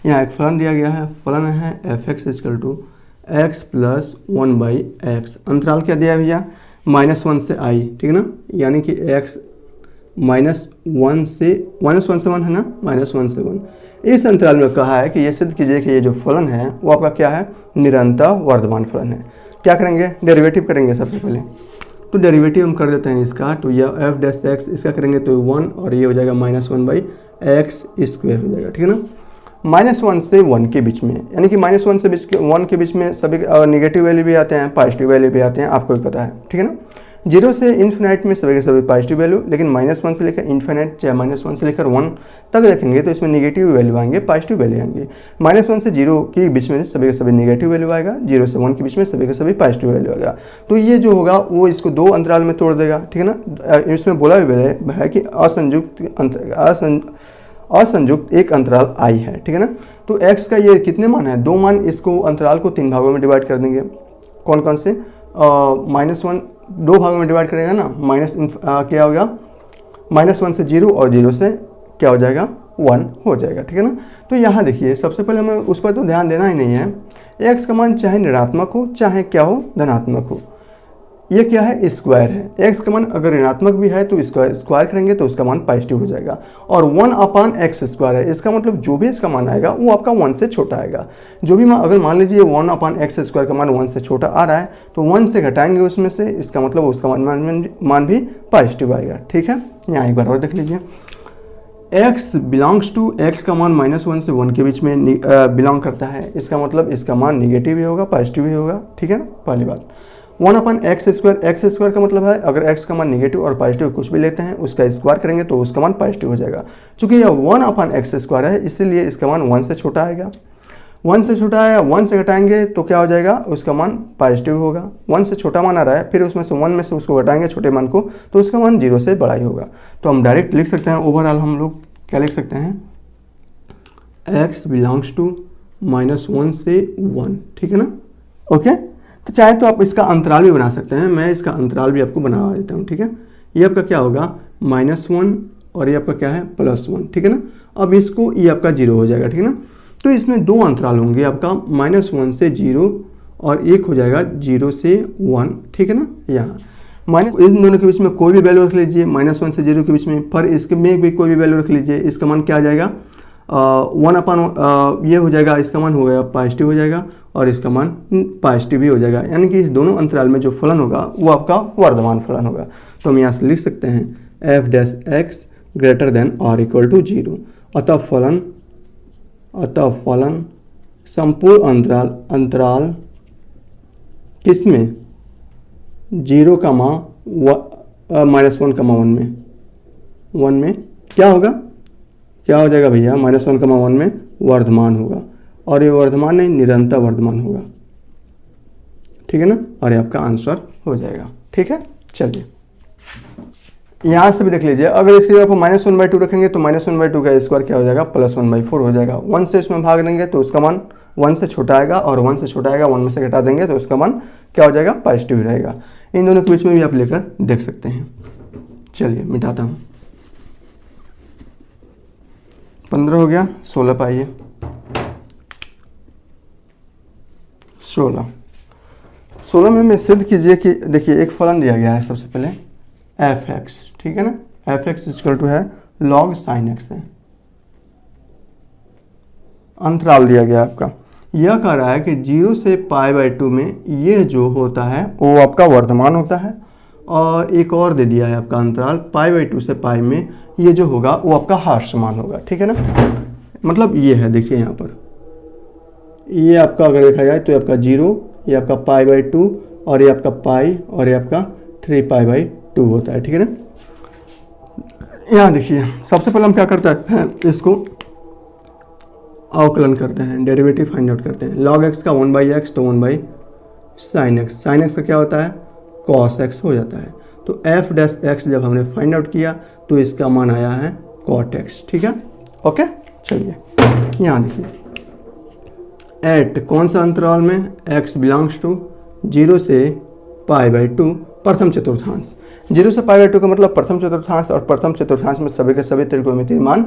यहाँ एक फलन दिया गया है, फलन है F X equal to X plus 1/x। अंतराल क्या दिया है भैया, -1 से i। ठीक है ना, यानी कि x -1 से 1 है ना, -1 से 1। इस अंतराल में कहा है कि ये सिद्ध कीजिए कि ये जो फलन है वो आपका क्या है, निरंतर वर्धमान फलन है। क्या करेंगे, डेरिवेटिव करेंगे सबसे पहले। तो डेरिवेटिव हम कर देते हैं इसका, तो यह एफ डैश एक्स इसका करेंगे तो 1 और ये हो जाएगा -1/x स्क्वायर हो जाएगा। ठीक है ना, -1 से 1 के बीच में, यानी कि -1 से 1 के बीच में सभी नेगेटिव वैल्यू भी आते हैं, पॉजिटिव वैल्यू भी आते हैं, आपको भी पता है। ठीक है ना, 0 से इन्फिनाइट में सभी के सभी पॉजिटिव वैल्यू, लेकिन -1 से लेकर इन्फिनाइट चाहे -1 से लेकर 1 तक देखेंगे तो इसमें नेगेटिव वैल्यू आएंगे, पॉजिटिव वैल्यू आएंगे। -1 से 0 के बीच में सभी के सभी नेगेटिव वैल्यू आएगा, 0 से 1 के बीच में सभी के सभी पॉजिटिव वैल्यू आएगा। तो ये जो होगा वो इसको 2 अंतराल में तोड़ देगा। ठीक है ना, इसमें बोला भी है कि असंयुक्त एक अंतराल आई है। ठीक है ना, तो x का ये कितने मान है, 2 मान, इसको अंतराल को 3 भागों में डिवाइड कर देंगे। कौन कौन से, -1 2 भागों में डिवाइड करेगा ना, क्या होगा, -1 से 0 और 0 से क्या हो जाएगा, 1 हो जाएगा। ठीक है ना, तो यहाँ देखिए सबसे पहले हमें उस पर तो ध्यान देना ही नहीं है, x का मान चाहे ऋणात्मक हो चाहे क्या हो, धनात्मक हो, ये क्या है, स्क्वायर है। x का मान अगर ऋणात्मक भी है तो स्क्वायर करेंगे तो उसका मान पॉजिटिव हो जाएगा, और 1/x² है, इसका मतलब जो भी इसका मान आएगा वो आपका 1 से छोटा आएगा। जो भी अगर मान लीजिए 1/x² का मान 1 से छोटा आ रहा है तो 1 से घटाएंगे उसमें से, इसका मतलब उसका मान भी पॉजिटिव आएगा। ठीक है, यहाँ एक बार और देख लीजिए, x बिलोंग्स टू, x का मान -1 से 1 के बीच में बिलोंग करता है, इसका मतलब इसका मान निगेटिव ही होगा, पॉजिटिव ही होगा। ठीक है ना, पहली बात। 1/x² का मतलब है अगर x का मान निगेटिव और पॉजिटिव कुछ भी लेते हैं उसका स्क्वायर करेंगे तो उसका मान पॉजिटिव हो जाएगा। चूंकि यह 1/x² है इसीलिए इसका मान 1 से छोटा आएगा। 1 से छोटा है, 1 से घटाएंगे तो क्या हो जाएगा, उसका मान पॉजिटिव होगा। 1 से छोटा मान आ रहा है, फिर उसमें से 1 में से उसको घटाएंगे छोटे मान को तो उसका मान 0 से बड़ा ही होगा। तो हम डायरेक्ट लिख सकते हैं, ओवरऑल हम लोग क्या लिख सकते हैं, x बिलोंग्स टू -1 से 1। ठीक है ना, ओके। तो चाहे तो आप इसका अंतराल भी बना सकते हैं, मैं इसका अंतराल भी आपको बना देता हूँ। ठीक है, ये आपका क्या होगा, -1 और ये आपका क्या है, +1। ठीक है ना, अब इसको ये आपका 0 हो जाएगा। ठीक है ना, तो इसमें 2 अंतराल होंगे आपका, -1 से 0 और एक हो जाएगा 0 से 1। ठीक है ना, यहाँ माइनस इन दोनों के बीच में कोई भी वैल्यू रख लीजिए, -1 से 0 के बीच में, पर इसके में भी कोई भी वैल्यू रख लीजिए, इसका मान क्या आ जाएगा 1/, ये हो जाएगा, इसका मान हो गया पॉजिटिव हो जाएगा और इसका मान पॉजिटिव भी हो जाएगा, यानी कि इस दोनों अंतराल में जो फलन होगा वो आपका वर्धमान फलन होगा। तो हम यहाँ से लिख सकते हैं f' ग्रेटर देन और इक्वल टू 0। अतः फलन संपूर्ण अंतराल किसमें 0, -1, 1 में क्या होगा, क्या हो जाएगा भैया, -1, 1 में वर्धमान होगा, और ये वर्धमान नहीं निरंतर वर्धमान होगा, ठीक है ना, और ये आपका आंसर हो जाएगा। ठीक है, चलिए यहाँ से भी देख लीजिए, अगर इसकी जगह पर -1/2 रखेंगे तो -1/2 का स्क्वायर क्या हो जाएगा +1/4 हो जाएगा। 1 से इसमें भाग देंगे तो उसका मान 1 से छोटा आएगा, और 1 से छोटा आएगा 1 में से घटा देंगे तो उसका मान क्या हो जाएगा पॉजिटिव रहेगा। इन दोनों के बीच में भी आप लेकर देख सकते हैं। चलिए मिटाता हूँ, 15 हो गया, 16 पाइए, 16 में हमें सिद्ध कीजिए कि देखिए एक फलन दिया गया है सबसे पहले f(x), ठीक है ना, f(x) इक्वल टू है log sin x है, अंतराल दिया गया आपका, यह कह रहा है कि 0 से π/2 में ये जो होता है वो आपका वर्धमान होता है, और एक और दे दिया है आपका अंतराल π/2 से π में ये जो होगा वो आपका ह्रासमान होगा, ठीक है ना। मतलब ये है, देखिए यहाँ पर ये आपका अगर देखा जाए तो ये आपका 0, ये आपका π/2 और ये आपका π और ये आपका 3π/2 होता है, ठीक है ना। यहाँ देखिए सबसे पहले हम क्या करते हैं, इसको अवकलन करते हैं, डेरिवेटिव फाइंड आउट करते हैं। log x का 1/x तो 1/sin x, sin x का क्या होता है cos x हो जाता है। तो f' जब हमने फाइंड आउट किया तो इसका मान आया है cot x, ठीक है, ओके। चलिए यहाँ देखिए एट कौन सा अंतराल में, x बिलोंग्स टू 0 से π/2 प्रथम चतुर्थांश। 0 से π/2 का मतलब प्रथम चतुर्थांश, और प्रथम चतुर्थांश में सभी के सभी त्रिकोणमितीय मान,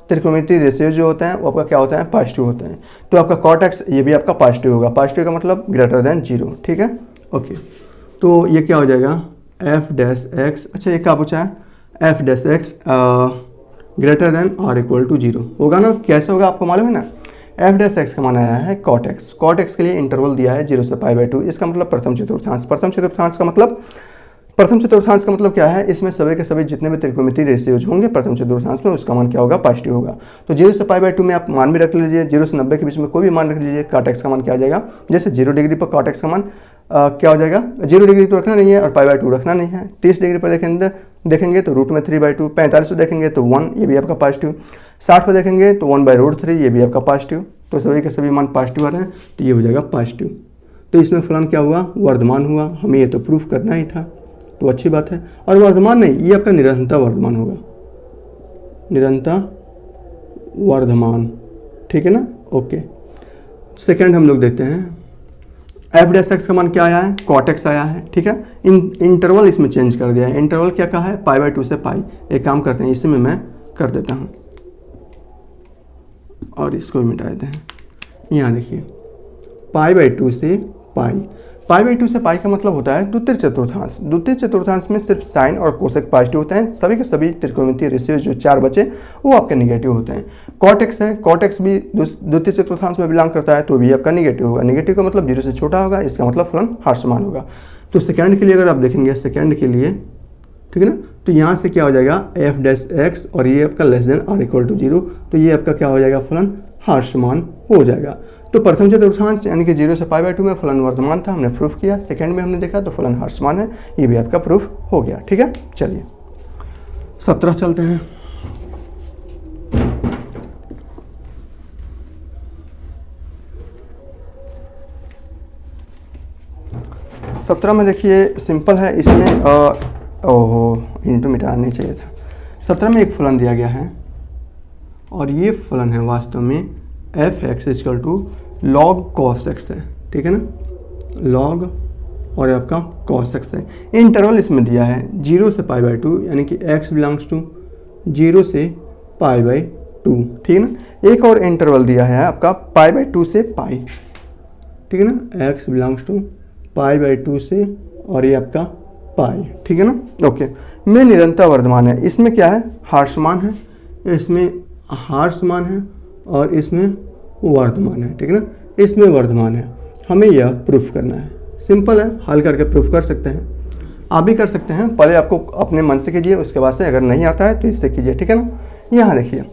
त्रिकोणमितीय रेशियो जो होते हैं वो आपका क्या होता है पॉजिटिव होते हैं। तो आपका cot x ये भी आपका पॉजिटिव होगा, पॉजिटिव का मतलब ग्रेटर देन 0, ठीक है, ओके। तो ये क्या हो जाएगा f'(x), अच्छा ये क्या पूछा है f'(x) ग्रेटर देन और इक्वल टू 0 होगा ना, कैसे होगा आपको मालूम है ना। f'(x) का मान आया है cot x, cot x के लिए इंटरवल दिया है 0 से π/2, इसका मतलब प्रथम चतुर्थांश, प्रथम चतुर्थांश का मतलब क्या है, इसमें सभी के सभी जितने भी त्रिकोणमितीय रेशियोज होंगे प्रथम चतुर्थांश में उसका मान क्या होगा पॉजिटिव होगा। तो 0 से π/2 में आप मान भी रख लीजिए, 0 से 90 के बीच में कोई भी मान रख लीजिए, cot x का मान क्या आ जाएगा, जैसे 0 डिग्री पर cot x का मान क्या हो जाएगा, 0 डिग्री तो रखना नहीं है और π/2 रखना नहीं है। 30 डिग्री पर देखेंगे तो √3/2, 45 पर देखेंगे तो 1, ये भी आपका पॉजिटिव, 60 पर देखेंगे तो 1/√3, ये भी आपका पॉजिटिव। तो सभी के सभी मान पॉजिटिव आ रहे हैं तो ये हो जाएगा पॉजिटिव। तो इसमें फलन क्या हुआ, वर्धमान हुआ, हमें ये तो प्रूफ करना ही था, तो अच्छी बात है। और वर्धमान नहीं, ये आपका निरंतर वर्धमान होगा, निरंतर वर्धमान, ठीक है ना, ओके। सेकंड हम लोग देखते हैं f'(x) का मान क्या आया है cot x आया है, ठीक है। इंटरवल इसमें चेंज कर दिया है, इंटरवल क्या कहा है π/2 से π। एक काम करते हैं, इसमें मैं कर देता हूँ और इसको भी मिटा देते हैं। यहाँ देखिए π/2 से π, π/2 से π का मतलब होता है द्वितीय चतुर्थांश। द्वितीय चतुर्थांश में सिर्फ साइन और कोसेक पॉजिटिव होते हैं, सभी के सभी त्रिकोणमितीय रेशियो जो 4 बचे वो आपके निगेटिव होते हैं। cot x है, cot x भी द्वितीय चतुर्थांश में बिलोंग करता है तो भी आपका निगेटिव होगा, निगेटिव का मतलब 0 से छोटा होगा, इसका मतलब फलन ह्रासमान होगा। तो सेकंड के लिए अगर आप देखेंगे, सेकंड के लिए, ठीक है ना, तो यहाँ से क्या हो जाएगा f'(x) और ये आपका लेस देन और इक्वल टू 0, तो ये आपका क्या हो जाएगा फलन ह्रासमान हो जाएगा। तो प्रथम चतुर्थांश यानी कि 0 से π/2 में फलन वर्धमान था, हमने प्रूफ किया। सेकंड में हमने देखा तो फलन ह्रासमान है, ये भी आपका प्रूफ हो गया, ठीक है। चलिए 17 चलते हैं। सत्रह में देखिए सिंपल है, इसमें ओहो इंटू मिटाना नहीं चाहिए था। 17 में एक फलन दिया गया है और ये फलन है वास्तव में f(x) equal to log cos x है, ठीक है ना, log और आपका cos x है। इंटरवल इसमें दिया है 0 से π/2 यानी कि x बिलोंग्स टू 0 से π/2, ठीक है ना। एक और इंटरवल दिया है आपका π/2 से π, ठीक है ना, x बिलोंग्स टू π/2 से और ये आपका पाई, ठीक है ना। ओके, में निरंतर वर्धमान है, इसमें क्या है, हार्समान है, इसमें हार्समान है और इसमें वर्धमान है, ठीक है ना, इसमें वर्धमान है। हमें यह प्रूफ करना है, सिंपल है, हल करके प्रूफ कर सकते हैं, आप भी कर सकते हैं। पहले आपको अपने मन से कीजिए, उसके बाद से अगर नहीं आता है तो इससे कीजिए, ठीक है ना। यहाँ देखिए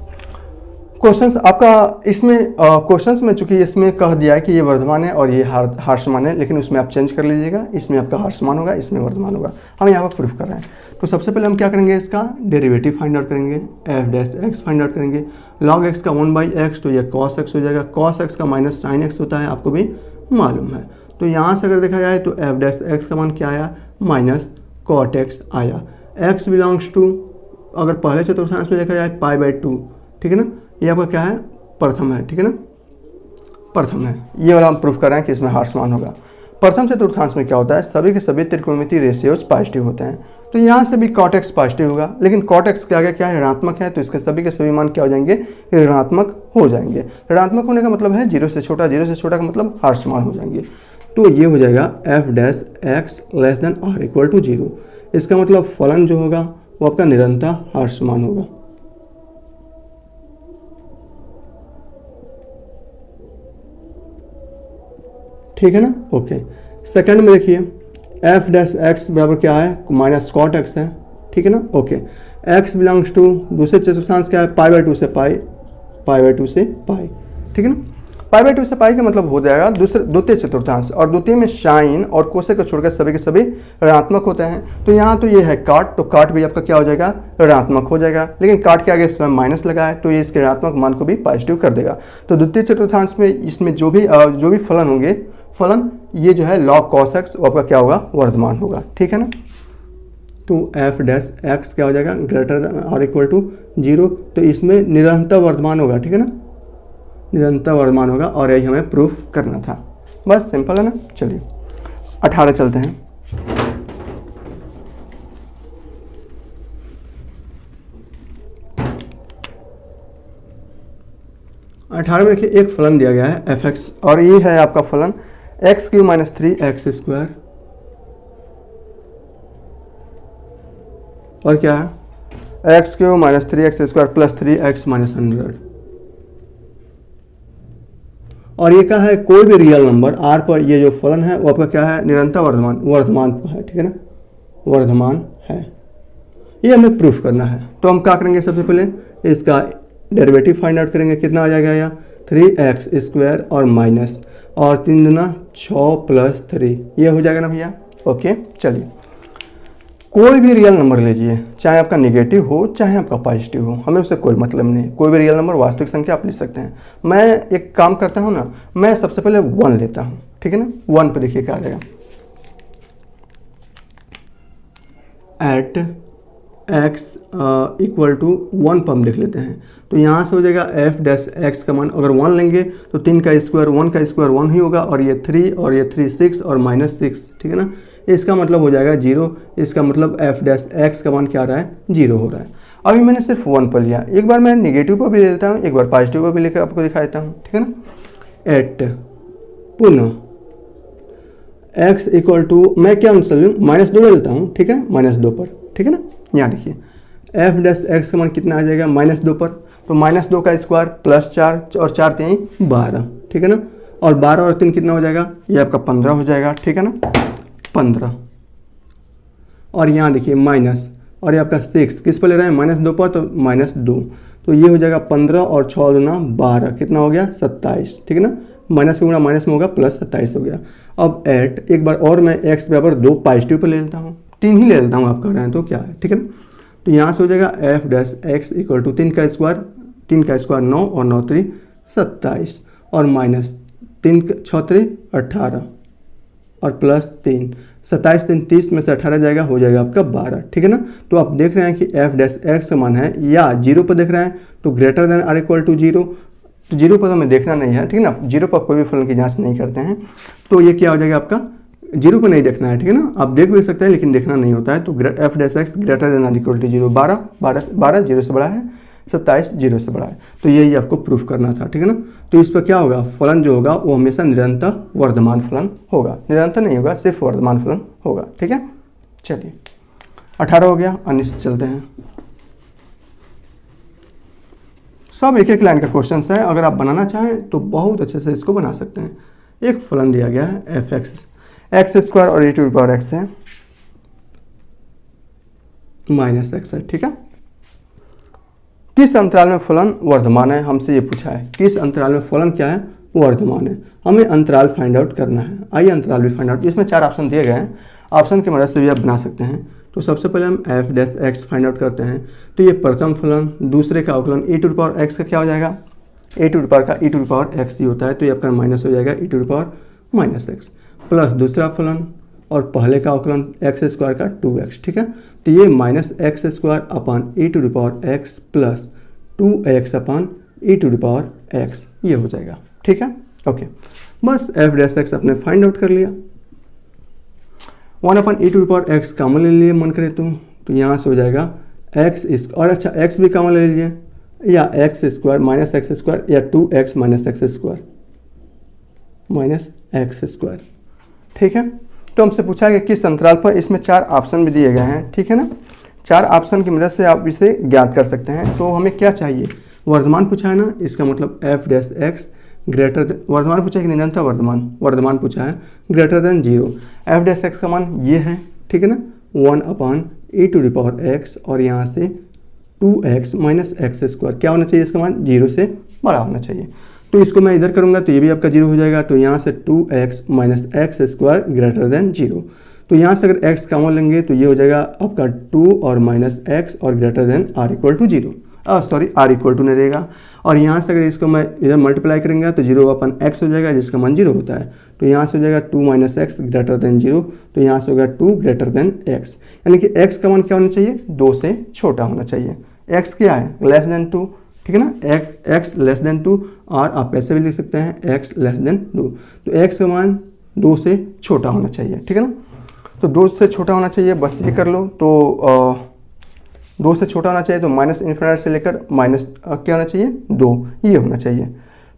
क्वेश्चंस आपका, इसमें क्वेश्चंस में चूंकि इसमें कह दिया है कि ये वर्धमान है और ये हार्समान है, लेकिन उसमें आप चेंज कर लीजिएगा, इसमें आपका हार्समान होगा, इसमें वर्धमान होगा। हम यहाँ पर प्रूफ कर रहे हैं। तो सबसे पहले हम क्या करेंगे, इसका डेरिवेटिव फाइंड आउट करेंगे, F dash x find out करेंगे। लॉग एक्स का 1/x तो ये कॉस एक्स हो जाएगा, कॉस एक्स का माइनस साइन एक्स होता है, आपको भी मालूम है। तो यहाँ से अगर देखा जाए तो एफ डैश एक्स का मान क्या आया, माइनस कॉट एक्स आया। एक्स बिलोंग्स टू, अगर पहले चतुर्थांश में देखा जाए π/2, ठीक है ना, ये आपका क्या है, प्रथम है, ठीक है ना, प्रथम है। ये वाला हम प्रूफ कर रहे हैं कि इसमें हार्समान होगा। प्रथम चतुर्थांश में क्या होता है, सभी के सभी त्रिकोणमितीय रेशियोज पॉजिटिव होते हैं। तो यहाँ से भी कॉट एक्स पॉजिटिव होगा, लेकिन कॉट एक्स के आगे क्या है, ऋणात्मक है, तो इसके सभी के सभी मान क्या हो जाएंगे, ऋणात्मक हो जाएंगे। ऋणात्मक होने का मतलब है 0 से छोटा, 0 से छोटा का मतलब हार्समान हो जाएंगे। तो ये हो जाएगा F dash X less than or equal to 0। इसका मतलब फलन जो होगा वो आपका निरंतर हार्समान होगा। ठीक है ना। ओके, सेकंड में देखिए एफ डैश एक्स बराबर क्या है, माइनस कॉट एक्स है, ठीक है ना। ओके, एक्स बिलोंग्स टू, दूसरे चतुर्थांश क्या है, π/2 से पाई, π/2 से पाई, ठीक है ना। π/2 से पाई का मतलब हो जाएगा द्वितीय चतुर्थांश, और द्वितीय में साइन और कोसेक को छोड़कर सभी के सभी ऋणात्मक होते हैं। तो यहाँ तो ये है काट, तो काट भी आपका क्या हो जाएगा, ऋणात्मक हो जाएगा, लेकिन काट के आगे स्वयं माइनस लगा है, तो ये इसके ऋणात्मक मान को भी पॉजिटिव कर देगा। तो द्वितीय चतुर्थांश में इसमें जो भी फलन होंगे, फलन ये जो है लॉग कॉस एक्स, वो आपका क्या होगा, वर्धमान होगा, ठीक है ना। तो एफ डैश एक्स क्या हो जाएगा, ग्रेटर देन और इक्वल टू 0, तो इसमें निरंतर वर्धमान होगा, ठीक है ना, निरंतर वर्धमान होगा, और यही हमें प्रूफ करना था। बस सिंपल है ना। चलिए 18 चलते हैं। अठारह में देखिए एक फलन दिया गया है एफ एक्स, और ये है आपका फलन x³ - 3x², और क्या है x³ - 3x² + 3x - 100। और ये क्या है, कोई भी रियल नंबर r पर ये जो फलन है वो आपका क्या है, निरंतर वर्धमान है, ठीक है ना, वर्धमान है। ये हमें प्रूफ करना है। तो हम क्या करेंगे, सबसे पहले इसका डेरिवेटिव फाइंड आउट करेंगे। कितना आ जाएगा, या 3x² और माइनस, और 3 दूना 6 + 3, ये हो जाएगा ना भैया। ओके, चलिए कोई भी रियल नंबर लीजिए, चाहे आपका नेगेटिव हो चाहे आपका पॉजिटिव हो, हमें उससे कोई मतलब नहीं। कोई भी रियल नंबर, वास्तविक संख्या आप लिख सकते हैं। मैं एक काम करता हूँ ना, मैं सबसे पहले 1 लेता हूँ, ठीक है ना। 1 पे देखिए क्या आ जाएगा, एट x = 1 पर हम लिख लेते हैं। तो यहाँ से हो जाएगा एफ डैश एक्स का मान, अगर 1 लेंगे तो 3 का स्क्वायर, 1 का स्क्वायर 1 ही होगा, और ये 3 और ये 3 6 और -6, ठीक है ना। इसका मतलब हो जाएगा 0। इसका मतलब एफ डैश एक्स का मान क्या आ रहा है, 0 हो रहा है। अभी मैंने सिर्फ 1 पर लिया, एक बार मैं निगेटिव पर भी ले लेता हूँ, एक बार पॉजिटिव पर भी लेकर आपको दिखा देता हूँ, ठीक है ना। एट पुनः x = मैं क्या आंसर लूँ, -2 ले लेता हूँ, ठीक है, -2 पर, ठीक है ना। यहाँ देखिए एफ डैश एक्स का मान कितना आ जाएगा, -2 पर, तो -2 का स्क्वायर +4 और 4 3 12, ठीक है ना। और 12 और 3 कितना हो जाएगा, ये आपका 15 हो जाएगा, ठीक है ना, 15। और यहाँ देखिए माइनस, और ये आपका 6 किस पर ले रहे हैं, -2 पर, तो -2, तो ये हो जाएगा 15 और 6 दूना 12, कितना हो गया, 27, ठीक है ना। माइनस के गुणा माइनस में होगा, +27 हो गया। अब एट, एक बार और मैं x = 2 पॉजिटिव पर ले लेता हूँ, 3 ही ले लेता हूँ, आप कर रहे हैं तो क्या है, ठीक है ना। तो यहाँ से हो जाएगा एफ डैश एक्स = 3 का स्क्वायर, 3 का स्क्वायर 9 और 9 3 27, और माइनस 3 6 3 18, और +3, 27 3 30 में से 18 जाएगा, हो जाएगा आपका 12, ठीक है ना। तो आप देख रहे हैं कि एफ डैश एक्स का मान है, या 0 पर देख रहे हैं तो greater than or equal to 0, तो 0 पर हमें देखना नहीं है, ठीक है ना। 0 पर कोई भी फलन की जांच नहीं करते हैं, तो ये क्या हो जाएगा आपका, 0 को नहीं देखना है, ठीक है ना। आप देख भी सकते हैं लेकिन देखना नहीं होता है। तो F dash X greater than or equal to 0, 12 0 से बड़ा है, 27 0 से बड़ा है, तो यही आपको प्रूफ करना था, ठीक है ना। तो इस पर क्या होगा, फलन जो होगा वो हमेशा निरंतर वर्धमान फलन होगा, निरंतर नहीं होगा, सिर्फ वर्धमान फलन होगा, ठीक है। चलिए 18 हो गया, अन्य चलते हैं। सब एक एक लाइन का क्वेश्चन है, अगर आप बनाना चाहें तो बहुत अच्छे से इसको बना सकते हैं। एक फलन दिया गया है एफ एक्स स्क्वायर और e to the power X है माइनस एक्स है, ठीक है। किस अंतराल में फलन वर्धमान है, हमसे ये पूछा है। किस अंतराल में फलन क्या है, वर्धमान है। हमें अंतराल फाइंड आउट करना है। आइए अंतराल भी फाइंड आउट, इसमें 4 ऑप्शन दिए गए हैं, ऑप्शन की मदद से भी आप बना सकते हैं। तो सबसे पहले हम F dash x find out करते हैं। तो ये प्रथम फलन, दूसरे का अवकलन e to the power x का क्या हो जाएगा, e टू द पावर का e to the power x ही होता है, तो ये आपका माइनस हो जाएगा e to the power minus x, plus दूसरा फलन और पहले का अवकलन एक्स स्क्वायर का 2x, ठीक है। तो ये minus X square upon e to the power X plus 2x upon e to the power X, ये हो जाएगा, ठीक है। ओके, बस एफ डैश एक्स आपने फाइंड आउट कर लिया। 1 upon e to the power X common ले लिए मन करे तो यहाँ से हो जाएगा एक्स इस, और अच्छा एक्स भी कॉमन ले लीजिए, या x square minus X square या 2x minus X square minus X square, ठीक है। तो हमसे पूछा है कि किस अंतराल पर, इसमें 4 ऑप्शन भी दिए गए हैं, ठीक है ना। 4 ऑप्शन की मदद से आप इसे ज्ञात कर सकते हैं। तो हमें क्या चाहिए, वर्धमान पूछा है ना, इसका मतलब F dash X greater than, वर्धमान पूछा है कि निरंतर वर्धमान, वर्धमान पूछा है greater than 0। F dash X का मान ये है, ठीक है ना, 1 upon e to the power X और यहाँ से 2x माइनस एक्स स्क्वायर, क्या होना चाहिए, इसका मान 0 से बड़ा होना चाहिए। तो इसको मैं इधर करूँगा तो ये भी आपका 0 हो जाएगा। तो यहाँ से 2x minus X square greater than 0। तो यहाँ से अगर x कॉमन लेंगे तो ये हो जाएगा आपका 2 और माइनस एक्स और greater than r equal to 0, sorry r equal to नहीं रहेगा। और यहाँ से अगर इसको मैं इधर मल्टीप्लाई करेंगे तो 0 अपन x हो जाएगा, जिसका मान 0 होता है। तो यहाँ से हो जाएगा 2 माइनस एक्स ग्रेटर देन 0, तो यहाँ से होगा 2 ग्रेटर देन x, यानी कि x का मान क्या होना चाहिए, 2 से छोटा होना चाहिए। x क्या है, लेस देन 2, ठीक है ना, x लेस देन 2, और आप ऐसे भी लिख सकते हैं x लेस देन 2। तो x का मान 2 से छोटा होना चाहिए, ठीक है ना। तो 2 से छोटा होना चाहिए, बस ये कर लो। तो 2 से छोटा होना चाहिए, तो माइनस इन्फिनिटी से लेकर माइनस क्या होना चाहिए, 2, ये होना चाहिए।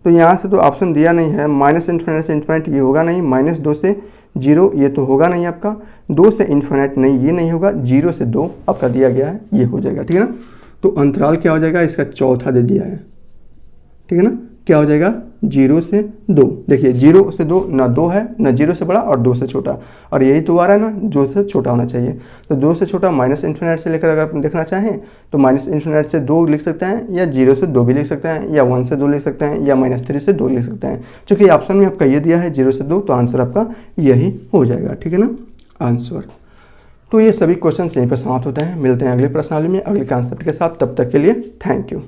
तो यहाँ से तो ऑप्शन दिया नहीं है, माइनस इन्फिनिटी से इन्फिनिटी ये होगा नहीं, माइनस 2 से 0 ये तो होगा नहीं आपका, 2 से इन्फिनिटी नहीं, ये नहीं होगा, 0 से 2 आपका दिया गया है, ये हो जाएगा, ठीक है ना। तो अंतराल क्या हो जाएगा, इसका चौथा दे दिया है, ठीक है ना, क्या हो जाएगा 0 से 2। देखिए 0 से 2 ना 2 है ना 0 से बड़ा और 2 से छोटा, और यही तो आ रहा है ना, 2 से छोटा होना चाहिए। तो 2 से छोटा माइनस इन्फिनिटी से लेकर अगर आप देखना चाहें तो माइनस इन्फिनिटी से 2 लिख सकते हैं, या 0 से 2 भी लिख सकते हैं, या 1 से 2 लिख सकते हैं, या -3 से 2 लिख सकते हैं। चूँकि ऑप्शन में आपका ये दिया है 0 से 2, तो आंसर आपका यही हो जाएगा, ठीक है ना, आंसर। तो ये सभी क्वेश्चन यहीं पर समाप्त होते हैं। मिलते हैं अगले प्रश्नावली में अगले कॉन्सेप्ट के साथ, तब तक के लिए थैंक यू।